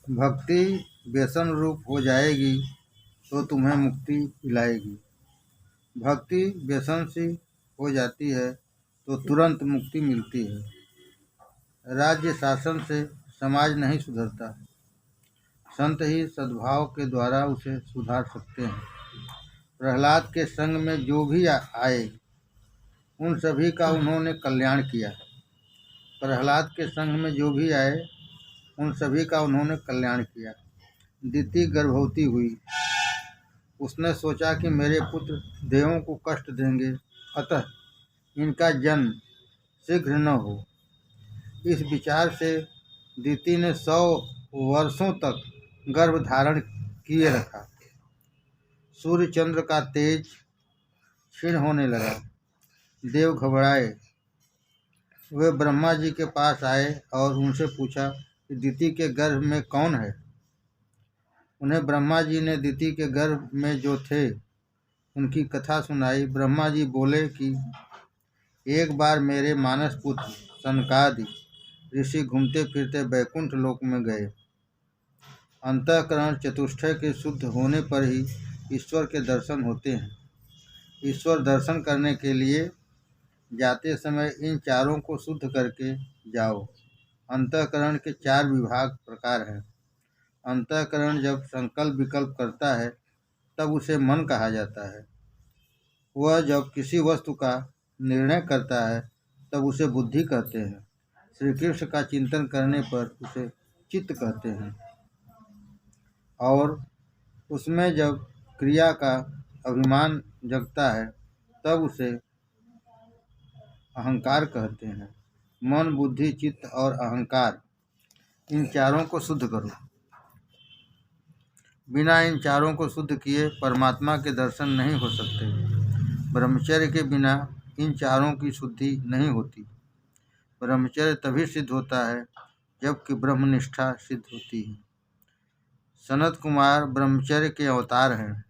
भक्ति व्यसन रूप हो जाएगी तो तुम्हें मुक्ति दिलाएगी। भक्ति व्यसन सी हो जाती है तो तुरंत मुक्ति मिलती है। राज्य शासन से समाज नहीं सुधरता, संत ही सद्भाव के द्वारा उसे सुधार सकते हैं। प्रहलाद के संग में जो भी आए उन सभी का उन्होंने कल्याण किया। प्रहलाद के संग में जो भी आए उन सभी का उन्होंने कल्याण किया। दिति गर्भवती हुई। उसने सोचा कि मेरे पुत्र देवों को कष्ट देंगे, अतः इनका जन्म शीघ्र न हो। इस विचार से दिति ने 100 वर्षों तक गर्भ धारण किए रखा। सूर्य चंद्र का तेज क्षीण होने लगा। देव घबराए। वे ब्रह्मा जी के पास आए और उनसे पूछा कि दिति के गर्भ में कौन है। उन्हें ब्रह्मा जी ने दिति के गर्भ में जो थे उनकी कथा सुनाई। ब्रह्मा जी बोले कि एक बार मेरे मानस पुत्र सनकादि ऋषि घूमते फिरते बैकुंठ लोक में गए। अंतःकरण चतुष्टय के शुद्ध होने पर ही ईश्वर के दर्शन होते हैं। ईश्वर दर्शन करने के लिए जाते समय इन चारों को शुद्ध करके जाओ। अंतःकरण के 4 विभाग प्रकार हैं। अंतःकरण जब संकल्प विकल्प करता है तब उसे मन कहा जाता है। वह जब किसी वस्तु का निर्णय करता है तब उसे बुद्धि कहते हैं। श्री कृष्ण का चिंतन करने पर उसे चित्त कहते हैं और उसमें जब क्रिया का अभिमान जगता है तब उसे अहंकार कहते हैं। मन, बुद्धि, चित्त और अहंकार, इन चारों को शुद्ध करो। बिना इन चारों को शुद्ध किए परमात्मा के दर्शन नहीं हो सकते। ब्रह्मचर्य के बिना इन चारों की शुद्धि नहीं होती। ब्रह्मचर्य तभी सिद्ध होता है जबकि ब्रह्मनिष्ठा सिद्ध होती है। सनत कुमार ब्रह्मचर्य के अवतार हैं।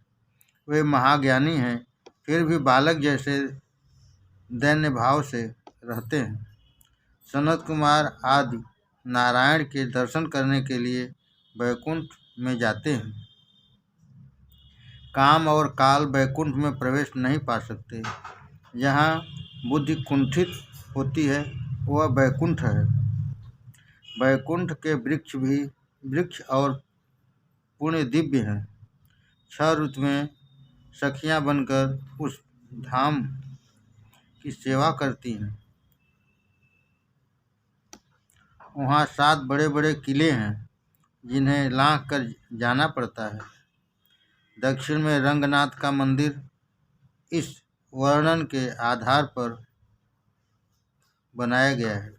वे महाज्ञानी हैं, फिर भी बालक जैसे दैन्य भाव से रहते हैं। सनत कुमार आदि नारायण के दर्शन करने के लिए वैकुंठ में जाते हैं। काम और काल वैकुंठ में प्रवेश नहीं पा सकते। जहाँ बुद्धि कुंठित होती है वह वैकुंठ है। वैकुंठ के वृक्ष और पुण्य दिव्य हैं। 6 ऋतुएं सखियां बनकर उस धाम की सेवा करती हैं। वहाँ 7 बड़े बड़े किले हैं जिन्हें लांघ कर जाना पड़ता है। दक्षिण में रंगनाथ का मंदिर इस वर्णन के आधार पर बनाया गया है।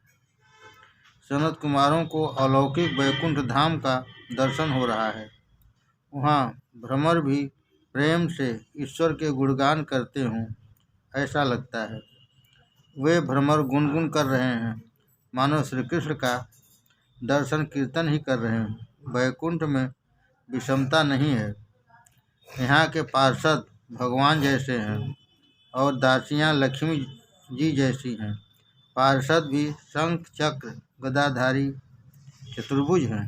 सनत कुमारों को अलौकिक वैकुंठ धाम का दर्शन हो रहा है। वहाँ भ्रमर भी प्रेम से ईश्वर के गुणगान करते हों ऐसा लगता है। वे भ्रमर गुनगुन कर रहे हैं, मानो श्री कृष्ण का दर्शन कीर्तन ही कर रहे हैं। वैकुंठ में विषमता नहीं है। यहाँ के पार्षद भगवान जैसे हैं और दासियाँ लक्ष्मी जी जैसी हैं। पार्षद भी शंख चक्र गदाधारी चतुर्भुज हैं।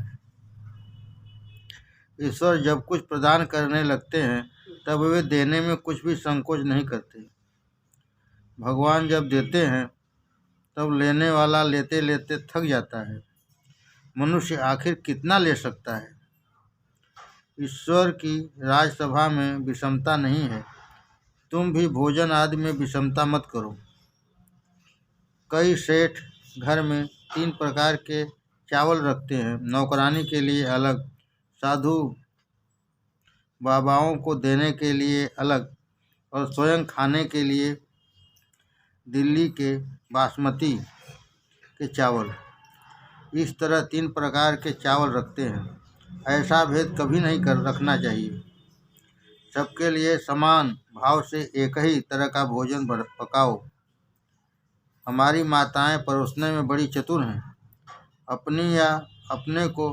ईश्वर जब कुछ प्रदान करने लगते हैं तब वे देने में कुछ भी संकोच नहीं करते। भगवान जब देते हैं तब लेने वाला लेते लेते थक जाता है। मनुष्य आखिर कितना ले सकता है। ईश्वर की राजसभा में विषमता नहीं है। तुम भी भोजन आदि में विषमता मत करो। कई सेठ घर में 3 प्रकार के चावल रखते हैं, नौकरानी के लिए अलग, साधु बाबाओं को देने के लिए अलग और स्वयं खाने के लिए दिल्ली के बासमती के चावल। इस तरह 3 प्रकार के चावल रखते हैं। ऐसा भेद कभी नहीं रखना चाहिए। सबके लिए समान भाव से एक ही तरह का भोजन पकाओ। हमारी माताएं परोसने में बड़ी चतुर हैं। अपनी या अपने को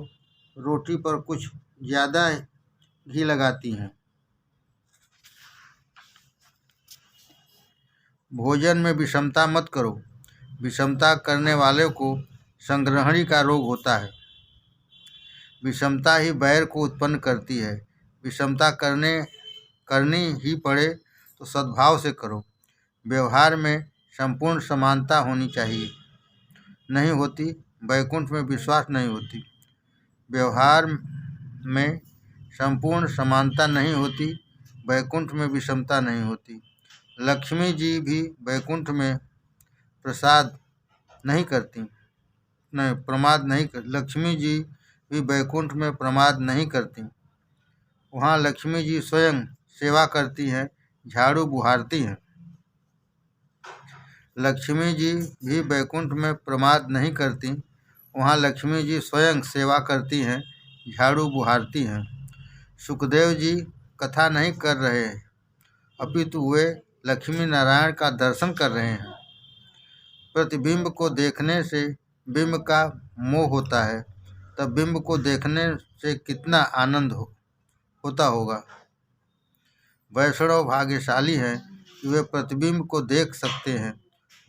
रोटी पर कुछ ज़्यादा घी लगाती हैं। भोजन में विषमता मत करो। विषमता करने वाले को संग्रहणी का रोग होता है। विषमता ही बैर को उत्पन्न करती है। विषमता करनी ही पड़े तो सद्भाव से करो। व्यवहार में संपूर्ण समानता होनी चाहिए, नहीं होती वैकुंठ में विश्वास नहीं होती। व्यवहार में संपूर्ण समानता नहीं होती, वैकुंठ में विषमता नहीं होती। लक्ष्मी जी भी वैकुंठ में प्रसाद नहीं करती, नहीं प्रमाद नहीं कर लक्ष्मी जी भी वैकुंठ में प्रमाद नहीं करती। वहाँ लक्ष्मी जी स्वयं सेवा करती हैं, झाड़ू बुहारती हैं। लक्ष्मी जी भी वैकुंठ में प्रमाद नहीं करती। वहाँ लक्ष्मी जी स्वयं सेवा करती हैं, झाड़ू बुहारती हैं। सुखदेव जी कथा नहीं कर रहे हैं, अपितु वे लक्ष्मी नारायण का दर्शन कर रहे हैं। प्रतिबिंब को देखने से बिंब का मोह होता है, तब बिंब को देखने से कितना आनंद होता होगा। वैष्णव भाग्यशाली हैं कि वे प्रतिबिंब को देख सकते हैं।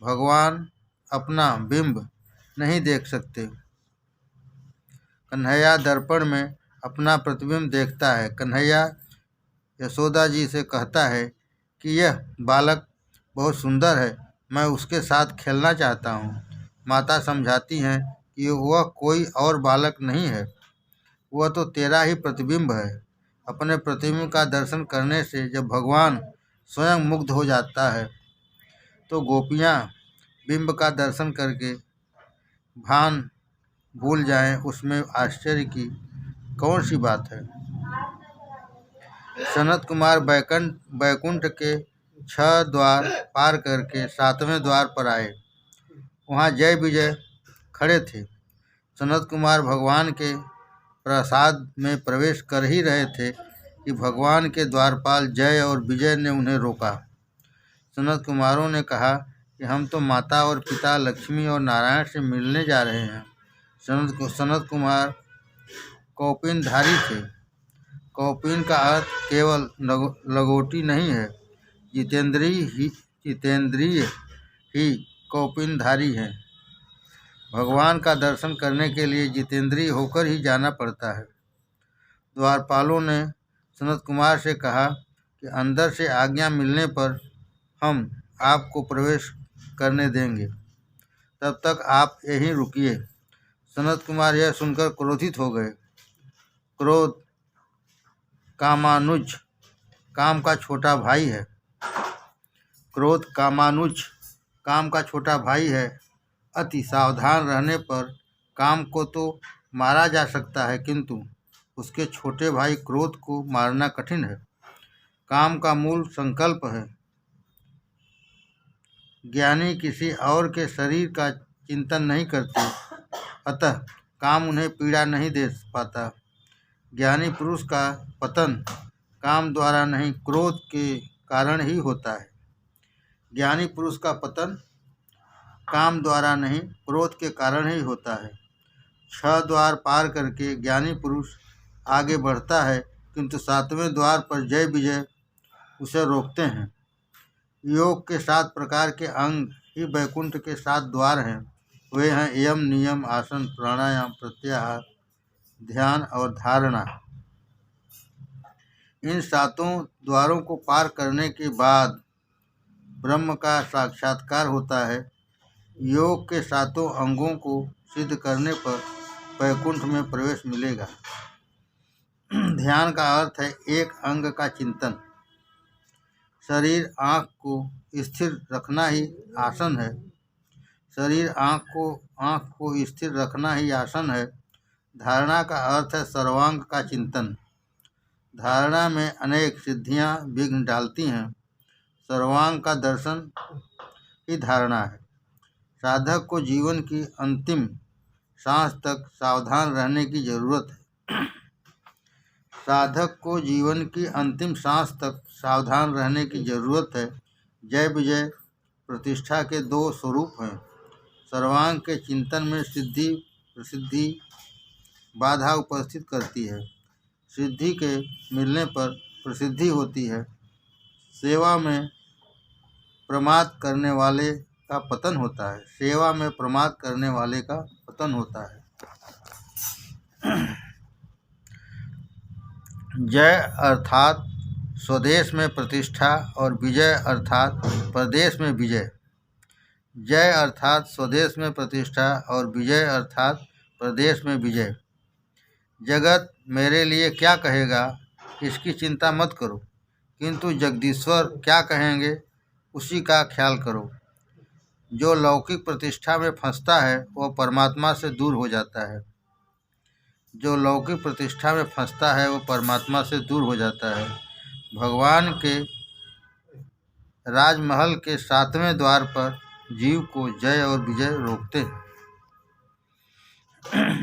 भगवान अपना बिंब नहीं देख सकते। कन्हैया दर्पण में अपना प्रतिबिंब देखता है। कन्हैया यशोदा जी से कहता है कि यह बालक बहुत सुंदर है, मैं उसके साथ खेलना चाहता हूँ। माता समझाती हैं कि वह कोई और बालक नहीं है, वह तो तेरा ही प्रतिबिंब है। अपने प्रतिबिंब का दर्शन करने से जब भगवान स्वयं मुग्ध हो जाता है, तो गोपियाँ बिंब का दर्शन करके भान भूल जाएं, उसमें आश्चर्य की कौन सी बात है। सनत कुमार बैकुंठ के 6 द्वार पार करके 7वें द्वार पर आए। वहाँ जय विजय खड़े थे। सनत कुमार भगवान के प्रसाद में प्रवेश कर ही रहे थे कि भगवान के द्वारपाल जय और विजय ने उन्हें रोका। सनत कुमारों ने कहा कि हम तो माता और पिता लक्ष्मी और नारायण से मिलने जा रहे हैं। सनत कुमार कौपीनधारी थे। कौपीन का अर्थ केवल लंगोटी नहीं है, जितेंद्रिय ही कौपीनधारी है। भगवान का दर्शन करने के लिए जितेंद्रिय होकर ही जाना पड़ता है। द्वारपालों ने सनत कुमार से कहा कि अंदर से आज्ञा मिलने पर हम आपको प्रवेश करने देंगे, तब तक आप यहीं रुकिए। सनत कुमार यह सुनकर क्रोधित हो गए। क्रोध कामानुज काम का छोटा भाई है। क्रोध कामानुज काम का छोटा भाई है। अति सावधान रहने पर काम को तो मारा जा सकता है, किंतु उसके छोटे भाई क्रोध को मारना कठिन है। काम का मूल संकल्प है। ज्ञानी किसी और के शरीर का चिंतन नहीं करते, अतः काम उन्हें पीड़ा नहीं दे पाता। ज्ञानी पुरुष का पतन काम द्वारा नहीं, क्रोध के कारण ही होता है। ज्ञानी पुरुष का पतन काम द्वारा नहीं, क्रोध के कारण ही होता है। 6 द्वार पार करके ज्ञानी पुरुष आगे बढ़ता है, किंतु 7वें द्वार पर जय विजय उसे रोकते हैं। योग के 7 प्रकार के अंग ही वैकुंठ के 7 द्वार हैं। वे हैं यम, नियम, आसन, प्राणायाम, प्रत्याहार, ध्यान और धारणा। इन 7 द्वारों को पार करने के बाद ब्रह्म का साक्षात्कार होता है। योग के 7 अंगों को सिद्ध करने पर वैकुंठ में प्रवेश मिलेगा। ध्यान का अर्थ है एक अंग का चिंतन। शरीर आँख को स्थिर रखना ही आसन है। शरीर आँख को स्थिर रखना ही आसन है। धारणा का अर्थ है सर्वांग का चिंतन। धारणा में अनेक सिद्धियां विघ्न डालती हैं। सर्वांग का दर्शन ही धारणा है। साधक को जीवन की अंतिम सांस तक सावधान रहने की जरूरत है। साधक को जीवन की अंतिम सांस तक सावधान रहने की जरूरत है। जय विजय प्रतिष्ठा के 2 स्वरूप हैं। सर्वांग के चिंतन में सिद्धि प्रसिद्धि बाधा उपस्थित करती है। सिद्धि के मिलने पर प्रसिद्धि होती है। सेवा में प्रमाद करने वाले का पतन होता है। सेवा में प्रमाद करने वाले का पतन होता है। जय अर्थात स्वदेश में प्रतिष्ठा और विजय अर्थात प्रदेश में विजय। जय अर्थात स्वदेश में प्रतिष्ठा और विजय अर्थात प्रदेश में विजय। जगत मेरे लिए क्या कहेगा इसकी चिंता मत करो, किंतु जगदीश्वर क्या कहेंगे उसी का ख्याल करो। जो लौकिक प्रतिष्ठा में फंसता है वह परमात्मा से दूर हो जाता है। जो लौकिक प्रतिष्ठा में फंसता है वो परमात्मा से दूर हो जाता है। भगवान के राजमहल के 7वें द्वार पर जीव को जय और विजय रोकते हैं।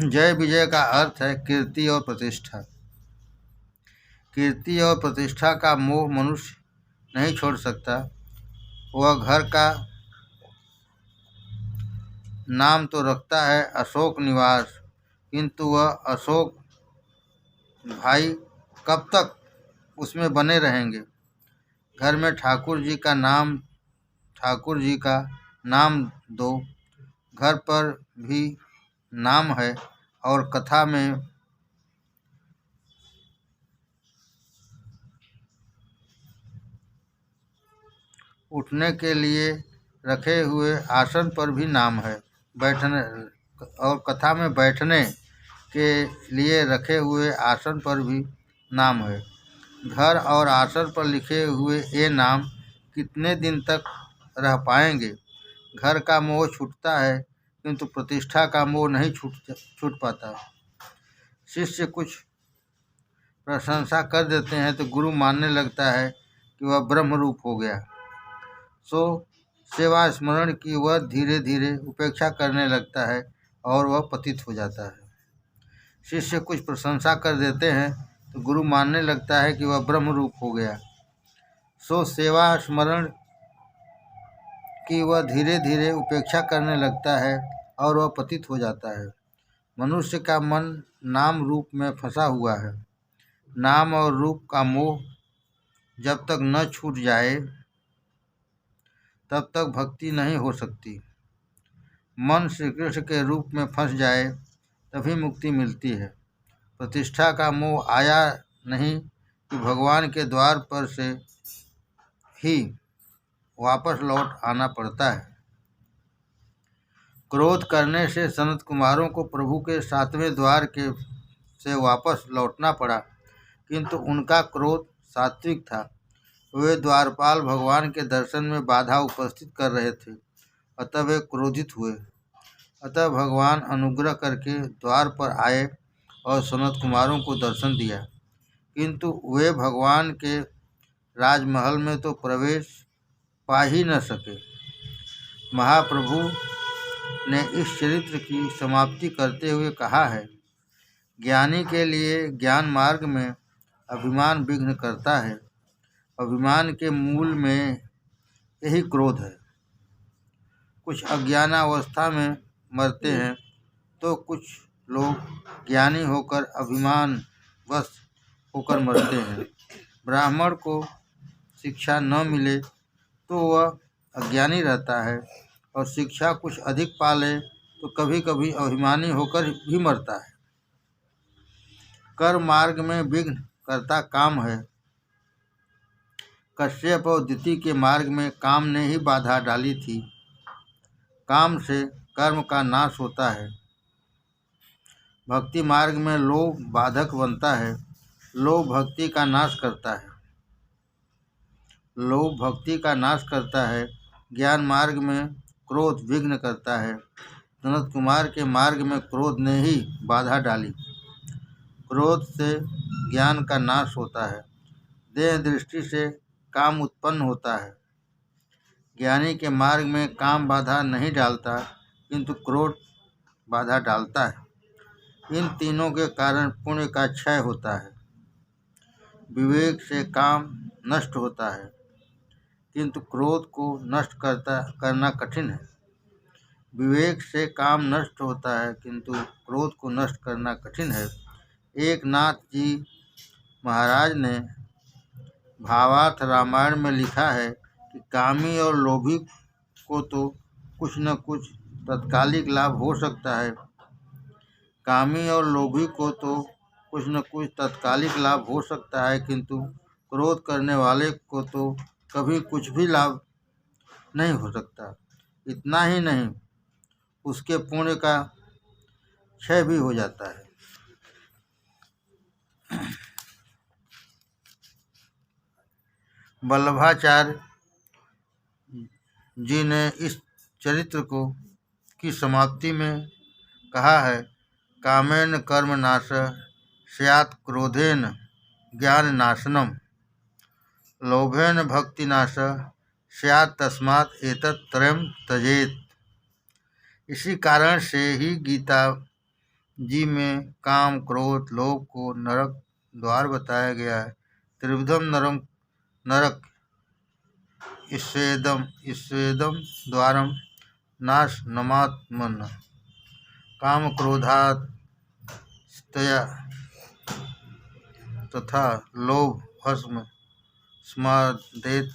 जय विजय का अर्थ है कीर्ति और प्रतिष्ठा। कीर्ति और प्रतिष्ठा का मोह मनुष्य नहीं छोड़ सकता। वह घर का नाम तो रखता है अशोक निवास, किंतु वह अशोक भाई कब तक उसमें बने रहेंगे। घर में ठाकुर जी का नाम दो। घर पर भी नाम है और कथा में उठने के लिए रखे हुए आसन पर भी नाम है। बैठने और कथा में बैठने के लिए रखे हुए आसन पर भी नाम है। घर और आसन पर लिखे हुए ये नाम कितने दिन तक रह पाएंगे। घर का मोह छूटता है किंतु प्रतिष्ठा का मोह नहीं छूट पाता। शिष्य कुछ प्रशंसा कर देते हैं तो गुरु मानने लगता है कि वह ब्रह्म रूप हो गया। सो सेवा स्मरण की वह धीरे धीरे उपेक्षा करने लगता है और वह पतित हो जाता है। शिष्य कुछ प्रशंसा कर देते हैं तो गुरु मानने लगता है कि वह ब्रह्म रूप हो गया। सो सेवा स्मरण की वह धीरे धीरे उपेक्षा करने लगता है और वह पतित हो जाता है। मनुष्य का मन नाम रूप में फंसा हुआ है। नाम और रूप का मोह जब तक न छूट जाए तब तक भक्ति नहीं हो सकती। मन श्री कृष्ण के रूप में फंस जाए तभी मुक्ति मिलती है। प्रतिष्ठा का मोह आया नहीं कि भगवान के द्वार पर से ही वापस लौट आना पड़ता है। क्रोध करने से सनत कुमारों को प्रभु के 7वें द्वार के से वापस लौटना पड़ा, किंतु उनका क्रोध सात्विक था। वे द्वारपाल भगवान के दर्शन में बाधा उपस्थित कर रहे थे, अतः वे क्रोधित हुए। अतः भगवान अनुग्रह करके द्वार पर आए और सनत कुमारों को दर्शन दिया, किंतु वे भगवान के राजमहल में तो प्रवेश पा ही न सके। महाप्रभु ने इस चरित्र की समाप्ति करते हुए कहा है, ज्ञानी के लिए ज्ञान मार्ग में अभिमान विघ्न करता है। अभिमान के मूल में यही क्रोध है। कुछ अज्ञानावस्था में मरते हैं तो कुछ लोग ज्ञानी होकर अभिमान वश होकर मरते हैं। ब्राह्मण को शिक्षा न मिले तो वह अज्ञानी रहता है और शिक्षा कुछ अधिक पा ले तो कभी कभी अभिमानी होकर भी मरता है। कर्म मार्ग में विघ्न करता काम है। कश्यप और दिति के मार्ग में काम ने ही बाधा डाली थी। काम से कर्म का नाश होता है। भक्ति मार्ग में लोभ बाधक बनता है। लोभ भक्ति का नाश करता है। लोभ भक्ति का नाश करता है। ज्ञान मार्ग में क्रोध विघ्न करता है। सनत कुमार के मार्ग में क्रोध ने ही बाधा डाली। क्रोध से ज्ञान का नाश होता है। देह दृष्टि से काम उत्पन्न होता है। ज्ञानी के मार्ग में काम बाधा नहीं डालता, किंतु क्रोध बाधा डालता है। इन तीनों के कारण पुण्य का क्षय होता है। विवेक से काम नष्ट होता है, किंतु क्रोध को नष्ट करना कठिन है। विवेक से काम नष्ट होता है, किंतु क्रोध को नष्ट करना कठिन है। एक नाथ जी महाराज ने भावार्थ रामायण में लिखा है कि कामी और लोभी को तो कुछ न कुछ तत्कालिक लाभ हो सकता है। कामी और लोभी को तो कुछ न कुछ तत्कालिक लाभ हो सकता है, किंतु क्रोध करने वाले को तो कभी कुछ भी लाभ नहीं हो सकता। इतना ही नहीं, उसके पुण्य का क्षय भी हो जाता है। वल्लभाचार्य जी ने इस चरित्र को की समाप्ति में कहा है, कामेन कर्म नाश स्यात् क्रोधेन ज्ञान नाशनम लोभेन भक्ति नाश स्यात् तस्मात् एतत् त्रयम् त्यजेत्। इसी कारण से ही गीता जी में काम, क्रोध, लोभ को नरक द्वार बताया गया है। त्रिविधम नरम नरक ईश्वेदम द्वारम नाश नमात्मन काम क्रोधात् स्तया तथा लोभ भस्म स्मदेत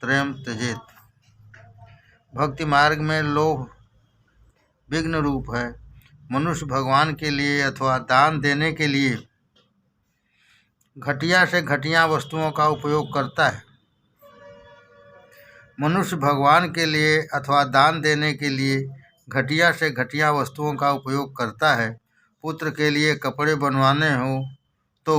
त्रयम् त्यजेत। भक्ति मार्ग में लोभ विघ्न रूप है। मनुष्य भगवान के लिए अथवा दान देने के लिए घटिया से घटिया वस्तुओं का उपयोग करता है। मनुष्य भगवान के लिए अथवा दान देने के लिए घटिया से घटिया वस्तुओं का उपयोग करता है। पुत्र के लिए कपड़े बनवाने हो तो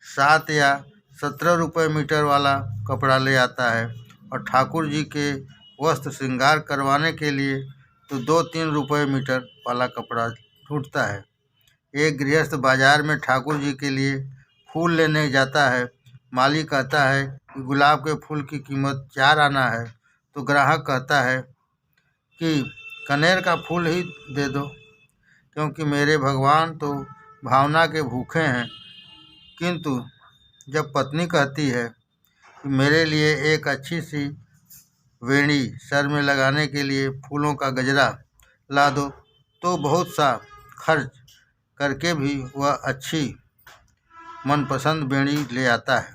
7 या 17 रुपये मीटर वाला कपड़ा ले आता है, और ठाकुर जी के वस्त्र श्रृंगार करवाने के लिए तो 2-3 रुपये मीटर वाला कपड़ा ढूंढता है। एक गृहस्थ बाजार में ठाकुर जी के लिए फूल लेने जाता है। माली कहता है कि गुलाब के फूल की कीमत 4 आना है, तो ग्राहक कहता है कि कनेर का फूल ही दे दो, क्योंकि मेरे भगवान तो भावना के भूखे हैं। किंतु जब पत्नी कहती है कि मेरे लिए एक अच्छी सी वेणी सर में लगाने के लिए फूलों का गजरा ला दो, तो बहुत सा खर्च करके भी वह अच्छी मनपसंद वेणी ले आता है।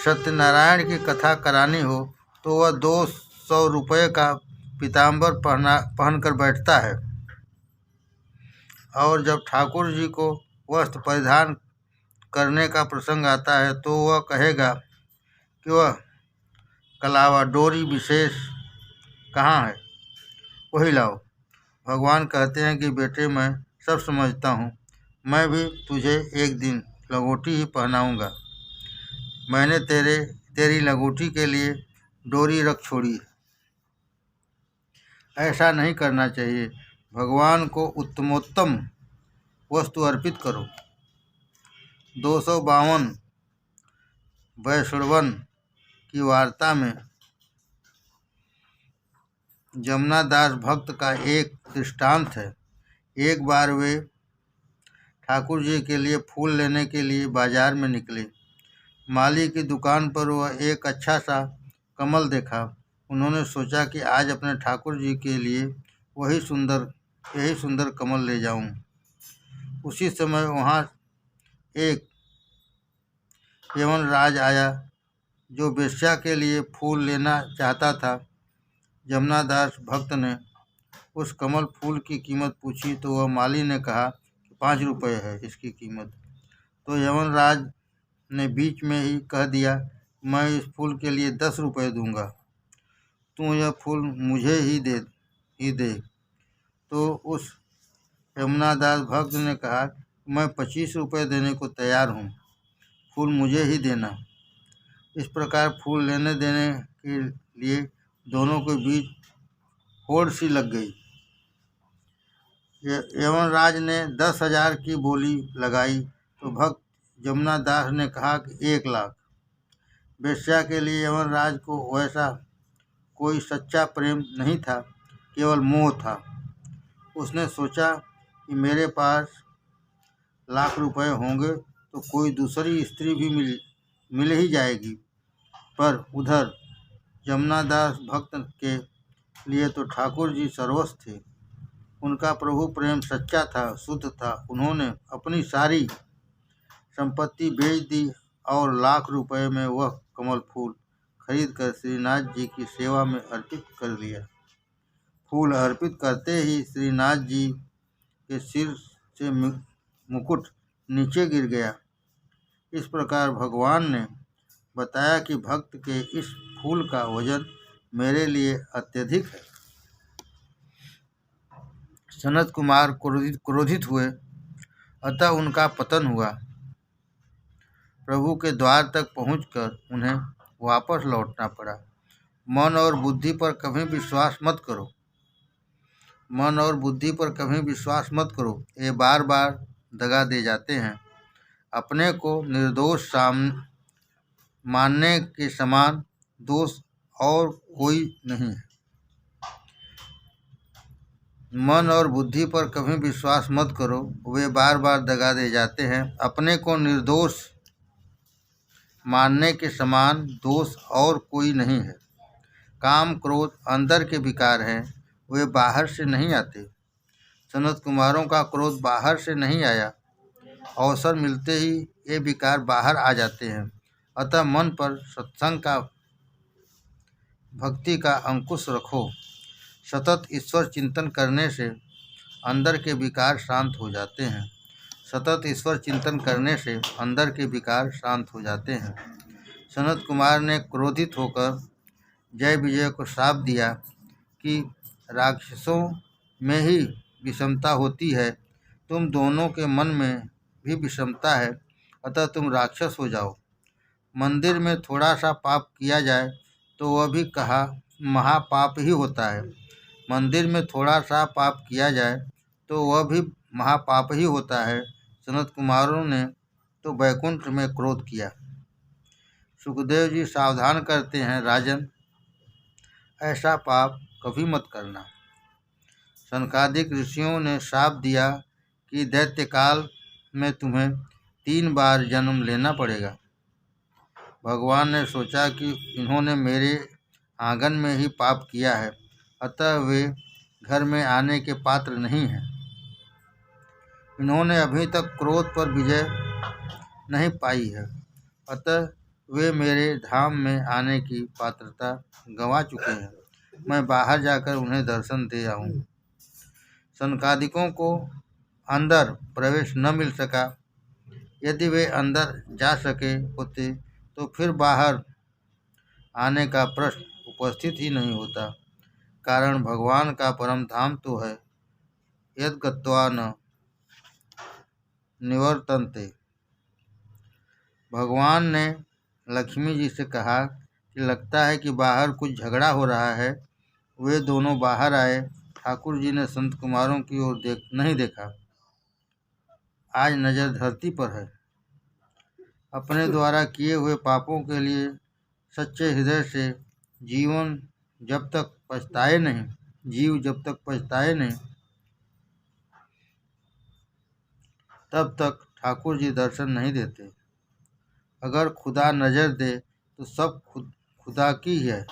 सत्यनारायण की कथा करानी हो तो वह 200 रुपये का पीताम्बर पहनकर बैठता है, और जब ठाकुर जी को वस्त्र परिधान करने का प्रसंग आता है तो वह कहेगा कि वह कलावा डोरी विशेष कहाँ है, वही लाओ। भगवान कहते हैं कि बेटे, मैं सब समझता हूँ, मैं भी तुझे एक दिन लंगोटी ही पहनाऊँगा। मैंने तेरी लंगोटी के लिए डोरी रख छोड़ी। ऐसा नहीं करना चाहिए। भगवान को उत्तमोत्तम वस्तु अर्पित करो। 252 वैष्णवन की वार्ता में जमुनादास भक्त का एक दृष्टांत है। एक बार वे ठाकुर जी के लिए फूल लेने के लिए बाजार में निकले। माली की दुकान पर वह एक अच्छा सा कमल देखा। उन्होंने सोचा कि आज अपने ठाकुर जी के लिए यही सुंदर कमल ले जाऊं। उसी समय वहाँ एक यमनराज आया जो वेश्या के लिए फूल लेना चाहता था। जमुनादास भक्त ने उस कमल फूल की कीमत पूछी तो वह माली ने कहा कि 5 रुपये है इसकी कीमत। तो यमनराज ने बीच में ही कह दिया, मैं इस फूल के लिए 10 रुपये दूंगा, तू यह फूल मुझे ही दे। तो उस यमुनादास भक्त ने कहा, मैं 25 रुपये देने को तैयार हूँ, फूल मुझे ही देना। इस प्रकार फूल लेने देने के लिए दोनों के बीच होड़ सी लग गई। यमनराज ने 10,000 की बोली लगाई तो भक्त जमुनादास ने कहा कि 1 लाख। वेश्या के लिए यमनराज को वैसा कोई सच्चा प्रेम नहीं था, केवल मोह था। उसने सोचा कि मेरे पास लाख रुपए होंगे तो कोई दूसरी स्त्री भी मिल ही जाएगी। पर उधर जमुनादास भक्त के लिए तो ठाकुर जी सर्वस्व थे। उनका प्रभु प्रेम सच्चा था, शुद्ध था। उन्होंने अपनी सारी संपत्ति बेच दी और लाख रुपए में वह कमल फूल खरीद कर श्रीनाथ जी की सेवा में अर्पित कर दिया। फूल अर्पित करते ही श्रीनाथ जी के सिर से मुकुट नीचे गिर गया। इस प्रकार भगवान ने बताया कि भक्त के इस फूल का वजन मेरे लिए अत्यधिक है। सनत कुमार क्रोधित हुए, अतः उनका पतन हुआ। प्रभु के द्वार तक पहुंचकर उन्हें वापस लौटना पड़ा। मन और बुद्धि पर कभी विश्वास मत करो। मन और बुद्धि पर कभी विश्वास मत करो, ये बार बार दगा दे जाते हैं। अपने को निर्दोष मानने के समान दोष और कोई नहीं है। मन और बुद्धि पर कभी विश्वास मत करो, वे बार बार दगा दे जाते हैं। अपने को निर्दोष मानने के समान दोष और कोई नहीं है। काम क्रोध अंदर के विकार हैं, वे बाहर से नहीं आते। सनत कुमारों का क्रोध बाहर से नहीं आया, अवसर मिलते ही ये विकार बाहर आ जाते हैं। अतः मन पर सत्संग का भक्ति का अंकुश रखो। सतत ईश्वर चिंतन करने से अंदर के विकार शांत हो जाते हैं। सतत ईश्वर चिंतन करने से अंदर के विकार शांत हो जाते हैं। सनत कुमार ने क्रोधित होकर जय विजय को श्राप दिया कि राक्षसों में ही विषमता होती है, तुम दोनों के मन में भी विषमता है, अतः तुम राक्षस हो जाओ। मंदिर में थोड़ा सा पाप किया जाए तो वह भी कहा महापाप ही होता है। मंदिर में थोड़ा सा पाप किया जाए तो वह भी महापाप ही होता है। सनत कुमारों ने तो वैकुंठ में क्रोध किया। सुखदेव जी सावधान करते हैं, राजन ऐसा पाप कभी मत करना। सनकादिक ऋषियों ने श्राप दिया कि दैत्यकाल में तुम्हें 3 बार जन्म लेना पड़ेगा। भगवान ने सोचा कि इन्होंने मेरे आंगन में ही पाप किया है, अतः वे घर में आने के पात्र नहीं हैं। इन्होंने अभी तक क्रोध पर विजय नहीं पाई है, अतः वे मेरे धाम में आने की पात्रता गंवा चुके हैं। मैं बाहर जाकर उन्हें दर्शन दे आऊँ। सनकादिकों को अंदर प्रवेश न मिल सका। यदि वे अंदर जा सके होते तो फिर बाहर आने का प्रश्न उपस्थित ही नहीं होता। कारण भगवान का परम धाम तो है, यद गत्वा न निवर्तन्ते। भगवान ने लक्ष्मी जी से कहा कि लगता है कि बाहर कुछ झगड़ा हो रहा है। वे दोनों बाहर आए। ठाकुर जी ने संत कुमारों की ओर नहीं देखा। आज नज़र धरती पर है। अपने द्वारा किए हुए पापों के लिए सच्चे हृदय से जीव जब तक पछताए नहीं तब तक ठाकुर जी दर्शन नहीं देते। अगर खुदा नज़र दे तो सब खुदा की ही है।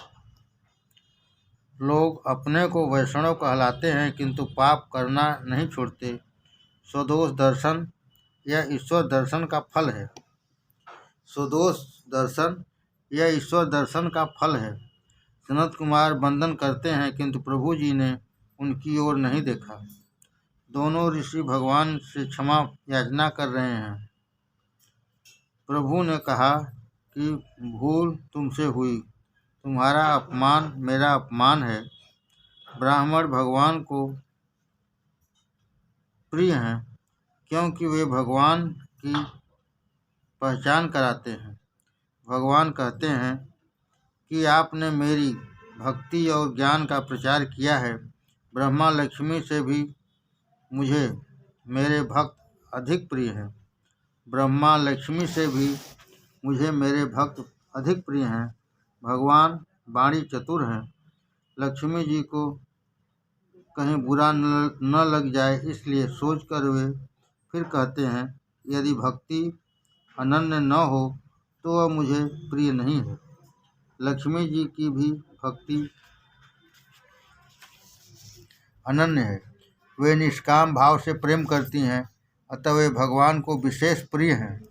लोग अपने को वैष्णव कहलाते हैं किंतु पाप करना नहीं छोड़ते। स्वदोष दर्शन यह ईश्वर दर्शन का फल है। स्वदोष दर्शन यह ईश्वर दर्शन का फल है। सनत कुमार बंदन करते हैं किंतु प्रभु जी ने उनकी ओर नहीं देखा। दोनों ऋषि भगवान से क्षमा याचना कर रहे हैं। प्रभु ने कहा कि भूल तुमसे हुई, तुम्हारा अपमान मेरा अपमान है। ब्राह्मण भगवान को प्रिय हैं क्योंकि वे भगवान की पहचान कराते हैं। भगवान कहते हैं कि आपने मेरी भक्ति और ज्ञान का प्रचार किया है। ब्रह्मा लक्ष्मी से भी मुझे मेरे भक्त अधिक प्रिय हैं। ब्रह्मा लक्ष्मी से भी मुझे मेरे भक्त अधिक प्रिय हैं। भगवान वाणी चतुर हैं। लक्ष्मी जी को कहीं बुरा न लग जाए इसलिए सोचकर वे फिर कहते हैं, यदि भक्ति अनन्य न हो तो वह मुझे प्रिय नहीं है। लक्ष्मी जी की भी भक्ति अनन्य है। वे निष्काम भाव से प्रेम करती हैं, अतः वे भगवान को विशेष प्रिय हैं।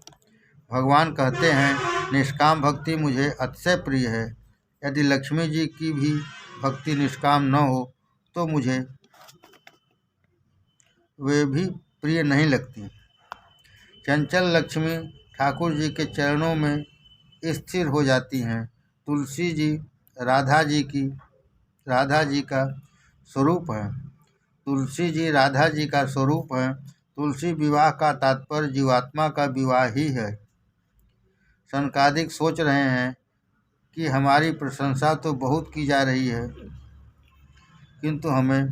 भगवान कहते हैं, निष्काम भक्ति मुझे अतिशय प्रिय है। यदि लक्ष्मी जी की भी भक्ति निष्काम न हो तो मुझे वे भी प्रिय नहीं लगती। चंचल लक्ष्मी ठाकुर जी के चरणों में स्थिर हो जाती हैं। तुलसी जी राधा जी का स्वरूप है। तुलसी जी राधा जी का स्वरूप है। तुलसी विवाह का तात्पर्य जीवात्मा का विवाह ही है। सनकादिक सोच रहे हैं कि हमारी प्रशंसा तो बहुत की जा रही है, किंतु हमें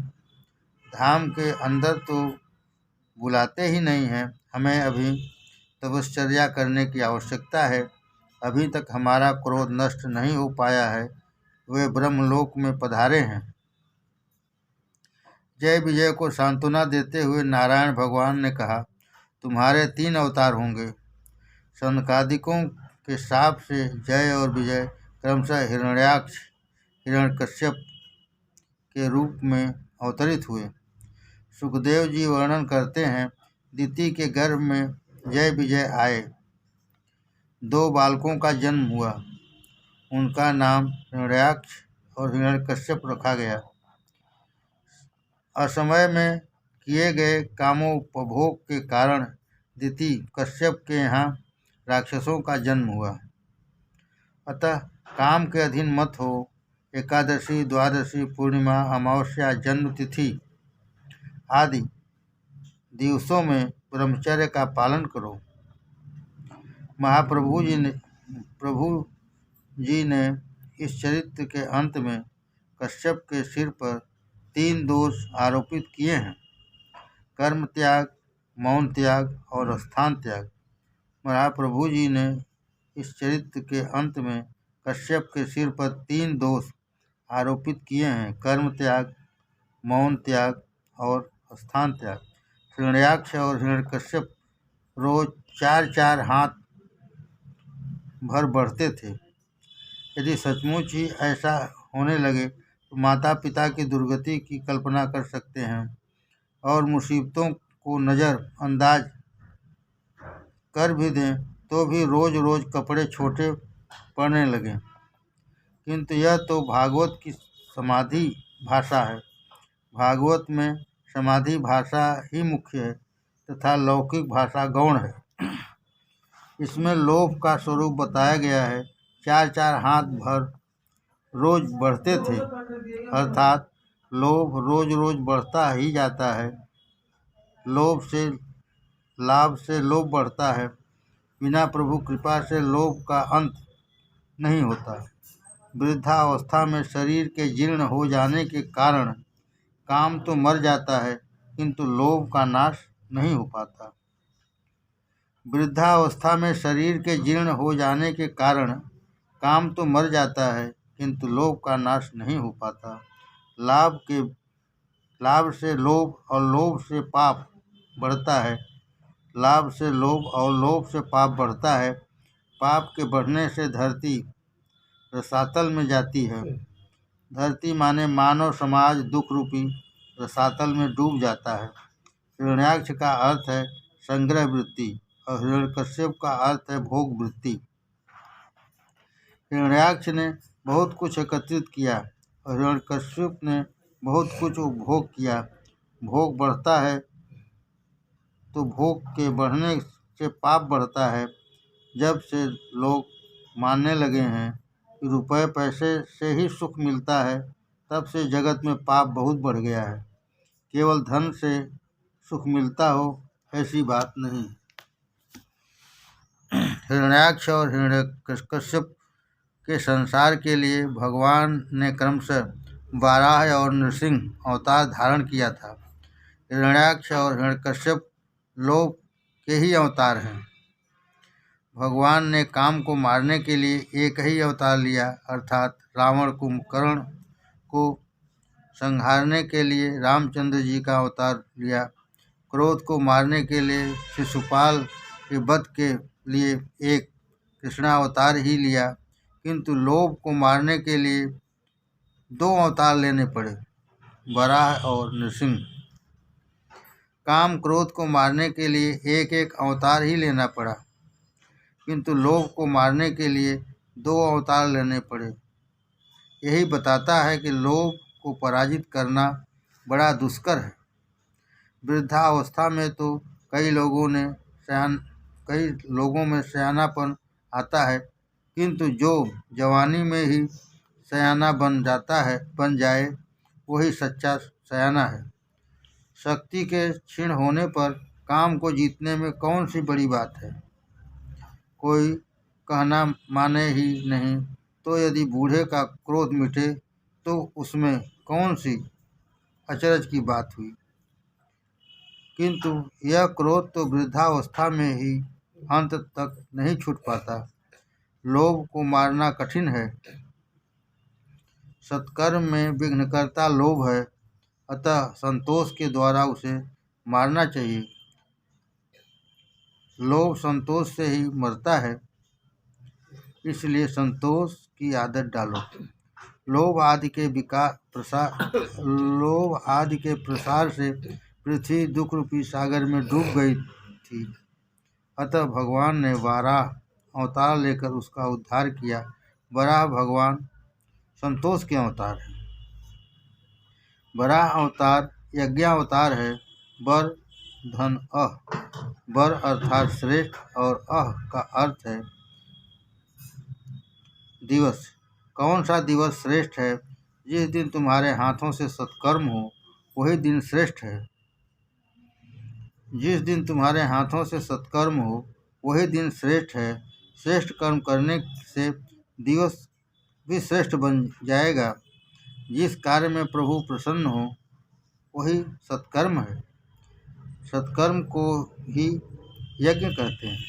धाम के अंदर तो बुलाते ही नहीं हैं। हमें अभी तपश्चर्या करने की आवश्यकता है। अभी तक हमारा क्रोध नष्ट नहीं हो पाया है। वे ब्रह्मलोक में पधारे हैं। जय विजय को सांत्वना देते हुए नारायण भगवान ने कहा, तुम्हारे 3 अवतार होंगे। सनकादिकों के शाप से जय और विजय क्रमशः हिरण्याक्ष हिरण्यकश्यप के रूप में अवतरित हुए। सुखदेव जी वर्णन करते हैं, दिति के गर्भ में जय विजय आए। 2 बालकों का जन्म हुआ। उनका नाम हिरण्याक्ष और हिरण्यकश्यप रखा गया। असमय में किए गए कामोपभोग के कारण दिति कश्यप के यहाँ राक्षसों का जन्म हुआ। अतः काम के अधीन मत हो। एकादशी, द्वादशी, पूर्णिमा, अमावस्या, जन्म तिथि आदि दिवसों में ब्रह्मचर्य का पालन करो। महाप्रभु जी ने इस चरित्र के अंत में कश्यप के सिर पर 3 दोष आरोपित किए हैं: कर्म त्याग, मौन त्याग और स्थान त्याग। महाप्रभु जी ने इस चरित्र के अंत में कश्यप के सिर पर 3 दोष आरोपित किए हैं: कर्म त्याग, मौन त्याग और स्थान त्याग। हिरण्याक्ष और हिरण्यकश्यप रोज 4-4 हाथ भर बढ़ते थे। यदि सचमुच ही ऐसा होने लगे तो माता पिता की दुर्गति की कल्पना कर सकते हैं और मुसीबतों को नज़रअंदाज कर भी दें तो भी रोज रोज कपड़े छोटे पड़ने लगें। किंतु यह तो भागवत की समाधि भाषा है। भागवत में समाधि भाषा ही मुख्य है तथा लौकिक भाषा गौण है। इसमें लोभ का स्वरूप बताया गया है। 4-4 हाथ भर रोज बढ़ते थे, अर्थात लोभ रोज रोज बढ़ता ही जाता है। लाभ से लोभ बढ़ता है। बिना प्रभु कृपा से लोभ का अंत नहीं होता। वृद्धावस्था में शरीर के जीर्ण हो जाने के कारण काम तो मर जाता है, किंतु लोभ का नाश नहीं हो पाता। वृद्धावस्था में शरीर के जीर्ण हो जाने के कारण काम तो मर जाता है, किंतु लोभ का नाश नहीं हो पाता। लाभ से लोभ और लोभ से पाप बढ़ता है। लाभ से लोभ और लोभ से पाप बढ़ता है। पाप के बढ़ने से धरती रसातल में जाती है। धरती माने मानव समाज दुख रूपी रसातल में डूब जाता है। हिरण्याक्ष का अर्थ है संग्रह वृत्ति और हिरण्यकश्यप का अर्थ है भोग वृत्ति। हिरण्याक्ष ने बहुत कुछ एकत्रित किया और हिरण्यकश्यप ने बहुत कुछ उपभोग किया। भोग बढ़ता है तो भोग के बढ़ने से पाप बढ़ता है। जब से लोग मानने लगे हैं कि रुपए पैसे से ही सुख मिलता है, तब से जगत में पाप बहुत बढ़ गया है। केवल धन से सुख मिलता हो ऐसी बात नहीं। हिरण्याक्ष और हिरण्यकश्यप के संसार के लिए भगवान ने क्रमशः वाराह और नृसिंह अवतार धारण किया था। हिरण्याक्ष और हिरण्यकश्यप लोभ के ही अवतार हैं। भगवान ने काम को मारने के लिए एक ही अवतार लिया, अर्थात रावण कुंभकर्ण को संहारने के लिए रामचंद्र जी का अवतार लिया। क्रोध को मारने के लिए शिशुपाल के वध के लिए एक कृष्णावतार ही लिया, किंतु लोभ को मारने के लिए 2 अवतार लेने पड़े, वराह और नृसिंह। काम क्रोध को मारने के लिए एक अवतार ही लेना पड़ा, किंतु लोभ को मारने के लिए 2 अवतार लेने पड़े। यही बताता है कि लोभ को पराजित करना बड़ा दुष्कर है। वृद्धावस्था में तो कई लोगों में सयानापन आता है, किंतु जो जवानी में ही सयाना बन जाए वही सच्चा सयाना है। शक्ति के क्षीण होने पर काम को जीतने में कौन सी बड़ी बात है। कोई कहना माने ही नहीं, तो यदि बूढ़े का क्रोध मिटे तो उसमें कौन सी अचरज की बात हुई। किंतु यह क्रोध तो वृद्धावस्था में ही अंत तक नहीं छूट पाता। लोभ को मारना कठिन है। सत्कर्म में विघ्नकर्ता लोभ है, अतः संतोष के द्वारा उसे मारना चाहिए। लोभ संतोष से ही मरता है, इसलिए संतोष की आदत डालो। लोभ आदि के प्रसार से पृथ्वी दुख रूपी सागर में डूब गई थी, अतः भगवान ने वराह अवतार लेकर उसका उद्धार किया। वराह भगवान संतोष के अवतार है। वराह अवतार यज्ञावतार है। वर धन अह, वर अर्थात श्रेष्ठ और अह का अर्थ है दिवस। कौन सा दिवस श्रेष्ठ है। जिस दिन तुम्हारे हाथों से सत्कर्म हो वही दिन श्रेष्ठ है। जिस दिन तुम्हारे हाथों से सत्कर्म हो वही दिन श्रेष्ठ है। श्रेष्ठ कर्म करने से दिवस भी श्रेष्ठ बन जाएगा। जिस कार्य में प्रभु प्रसन्न हो वही सत्कर्म है। सत्कर्म को ही यज्ञ कहते हैं।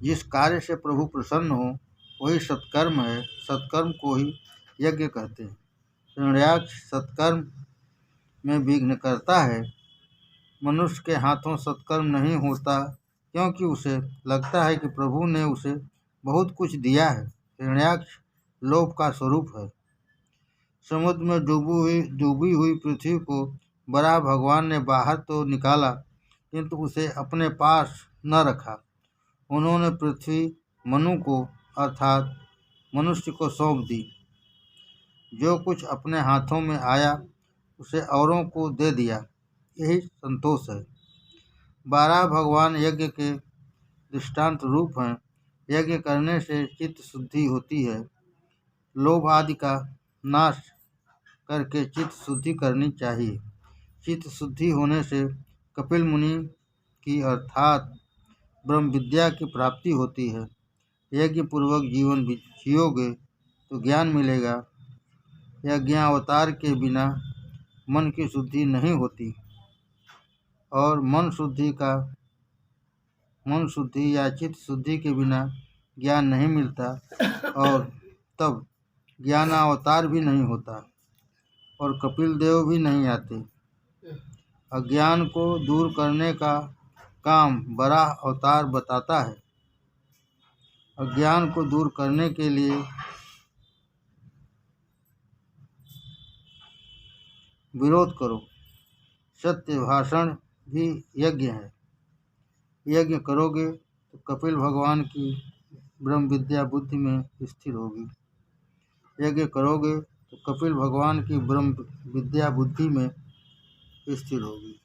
जिस कार्य से प्रभु प्रसन्न हो वही सत्कर्म है। सत्कर्म को ही यज्ञ कहते हैं। हिरण्याक्ष सत्कर्म में विघ्न करता है। मनुष्य के हाथों सत्कर्म नहीं होता, क्योंकि उसे लगता है कि प्रभु ने उसे बहुत कुछ दिया है। हिरण्याक्ष लोभ का स्वरूप है। समुद्र में डूबी हुई पृथ्वी को वराह भगवान ने बाहर तो निकाला, किंतु उसे अपने पास न रखा। उन्होंने पृथ्वी मनु को अर्थात मनुष्य को सौंप दी। जो कुछ अपने हाथों में आया उसे औरों को दे दिया, यही संतोष है। वराह भगवान यज्ञ के दृष्टांत रूप हैं। यज्ञ करने से चित्त शुद्धि होती है। लोभ आदि का नाश करके चित्त शुद्धि करनी चाहिए। चित्त शुद्धि होने से कपिल मुनि की अर्थात ब्रह्म विद्या की प्राप्ति होती है। यज्ञ पूर्वक जीवन जियोगे तो ज्ञान मिलेगा। यज्ञावतार के बिना मन की शुद्धि नहीं होती, और मन शुद्धि या चित्त शुद्धि के बिना ज्ञान नहीं मिलता, और तब ज्ञानावतार भी नहीं होता और कपिल देव भी नहीं आते। अज्ञान को दूर करने का काम वराह अवतार बताता है। अज्ञान को दूर करने के लिए विरोध करो। सत्य भाषण भी यज्ञ है। यज्ञ करोगे तो कपिल भगवान की ब्रह्म विद्या बुद्धि में स्थिर होगी। यज्ञ करोगे तो कपिल भगवान की ब्रह्म विद्या बुद्धि में स्थिर होगी।